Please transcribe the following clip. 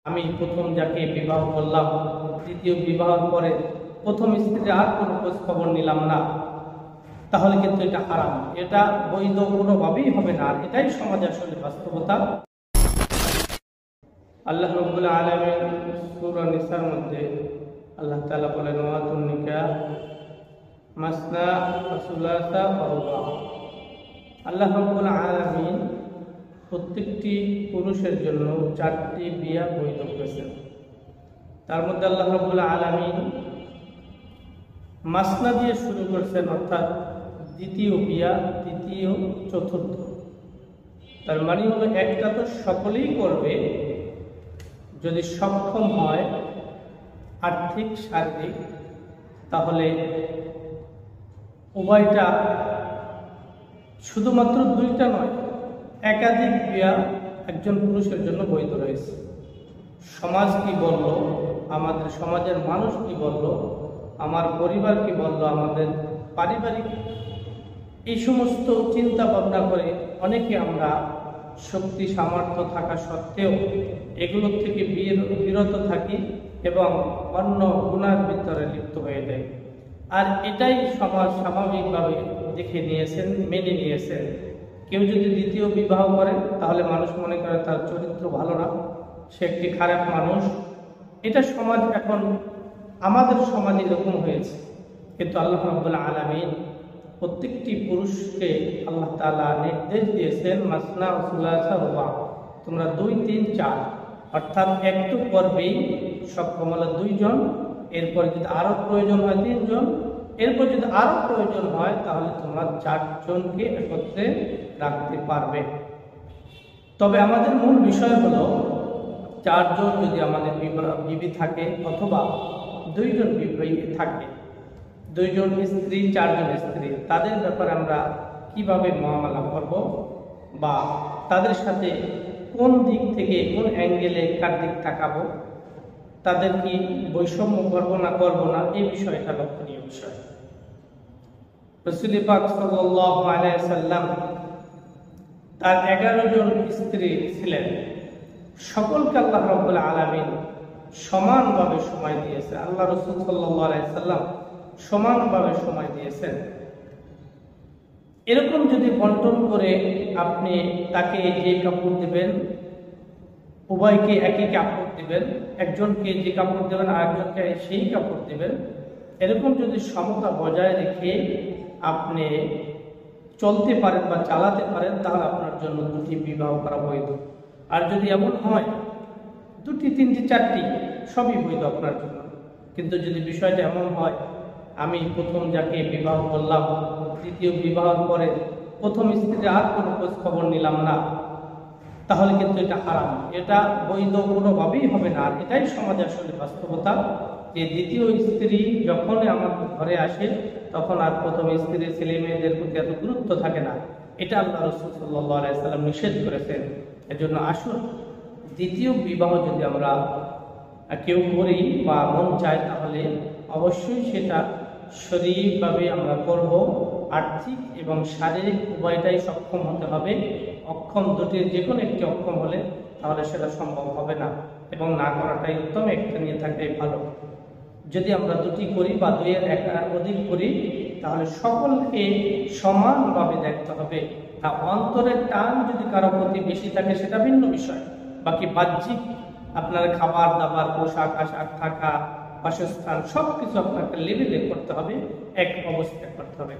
আমি প্রথম যাকে বিবাহ করলাম, দ্বিতীয় বিবাহের পরে প্রথম স্ত্রীর আর কোনো খোঁজ খবর নিলাম না, তাহলে কিন্তু এটা হারাম, এটা বৈধ কোনোভাবেই হবে না। আর এটাই সমাজে আসলে বাস্তবতা। আল্লাহ রাব্বুল আলামিন সূরা নিসার মধ্যে আল্লাহ তাআলা বলেন, ওয়াতুন নিকাহ মাসনা ওয়া সুলাসা ওয়া রুবা। আল্লাহ রাব্বুল আলামিন প্রত্যেকটি পুরুষের জন্য 4টি বিয়া বৈধ করেছেন। তার মধ্যে আল্লাহ রাব্বুল আলামিন মাসনা দিয়ে শুরু করেছেন, অর্থাৎ দ্বিতীয় বিয়া, তৃতীয়, চতুর্থ। তার মানে হলো একটা তো সকলেই করবে যদি সক্ষম হয় আর্থিক শারীরিক, তাহলে উভয়টা, শুধুমাত্র 2টা নয়, একাধিক বিয়া একজন পুরুষের জন্য বৈধ রয়েছে। সমাজ কি বলল, আমাদের সমাজের মানুষ কি বলল, আমার পরিবার কি বলল, আমাদের পারিবারিক, এই সমস্ত চিন্তা ভাবনা করে অনেকে আমরা শক্তি সামর্থ্য থাকা সত্ত্বেও এগুলোর থেকে বিরত থাকি এবং অন্য গুনার ভিতরে লিপ্ত হয়ে যায়। আর এটাই সমাজ স্বাভাবিকভাবে দেখে নিয়েছেন, মেনে নিয়েছেন। কেউ যদি দ্বিতীয় বিবাহ করে তাহলে মানুষ মনে করে তার চরিত্র ভালো না, সে একটি খারাপ মানুষ। এটা সমাজ, এখন আমাদের সমাজ এরকম হয়েছে। কিন্তু আল্লাহ রাব্বুল আলামিন প্রত্যেকটি পুরুষকে আল্লাহ তাআলা নির্দেশ দিয়েছেন, মাসনা ওয়া সুলাসা ওয়া রুবা, তোমরা 2, 3, 4, অর্থাৎ একটু পর্বেই সক্ষম হলে 2 জন, এরপর যদি আরো প্রয়োজন হয় 3 জন, এরপর যদি আরো প্রয়োজন হয় তাহলে তোমরা 4 জনকে একত্রে রাখতে পারবে। তবে আমাদের মূল বিষয় হলো 4 জন যদি আমাদের বিবি থাকে, অথবা 2 জন বিবি থাকে, 2 জন স্ত্রী, 4 জন স্ত্রী, তাদের ব্যাপারে আমরা কিভাবে মুআমালা করব, বা তাদের সাথে কোন দিক থেকে, কোন অ্যাঙ্গেলে কার দিক তাকাবো, তাদের কি বৈষম্য করব না, এই বিষয়টা লক্ষণীয় বিষয়। রাসূল পাক সাল্লাল্লাহু আলাইহি সাল্লাম তার 11 জন স্ত্রী ছিলেন। সকলকে আল্লাহ রাব্বুল আলামিন সমানভাবে সময় দিয়েছে। আল্লাহ রাসূল সাল্লাল্লাহু আলাইহি সাল্লাম সমানভাবে সময় দিয়েছেন। এরকম যদি বন্টন করে আপনি তাকে যে কাপড় দেবেন, উভয়কে একই কাপড় দেবেন, একজনকে যে কাপড় দেবেন আরেকজনকে সেই কাপড় দেবেন, এরকম যদি সমতা বজায় রেখে আপনি চলতে পারেন বা চালাতে পারেন, তাহলে আপনার জন্য 2টি বিবাহ করা বৈধ। আর যদি এমন হয় 2টি, 3টি, 4টি, সবই বৈধ আপনার জন্য। কিন্তু যদি বিষয়টা এমন হয়, আমি প্রথম যাকে বিবাহ করলাম, দ্বিতীয় বিবাহের পরে প্রথম স্ত্রীর আর কোনো খোঁজ খবর নিলাম না, তাহলে কিন্তু এটা হারাম, এটা বৈধ কোনোভাবেই হবে না। আর এটাই সমাজে আসলে বাস্তবতা, যে দ্বিতীয় স্ত্রী যখন আমার ঘরে আসে তখন আর প্রথম স্ত্রীর ছেলে মেয়েদের প্রতি এত গুরুত্ব থাকে না। এটা আল্লাহ রাসূল সাল্লাল্লাহু আলাইহি সাল্লাম নিষেধ করেছেন। এজন্য আসুন, দ্বিতীয় বিবাহ যদি আমরা কেউ করি বা মন চায়, তাহলে অবশ্যই সেটা শরীরিকভাবে আমরা করব। আর্থিক এবং শারীরিক উভয়টাই সক্ষম হতে হবে। অক্ষম দুটির যে কোনো একটি অক্ষম হলে তাহলে সেটা সম্ভব হবে না, এবং না করাটাই উত্তম, একটা নিয়ে থাকলেই ভালো। যদি আমরা 2টি করি বা 2-এর অধিক করি, তাহলে সকলকে সমানভাবে দেখতে হবে। তা অন্তরের টান যদি কারো প্রতি বেশি থাকে সেটা ভিন্ন বিষয়। বাকি বাহ্যিক আপনার খাবার দাবার, পোশাক আশাক, থাকা, বাসস্থান, সবকিছু আপনাকে লেভেলে করতে হবে, এক অবস্থায় করতে হবে।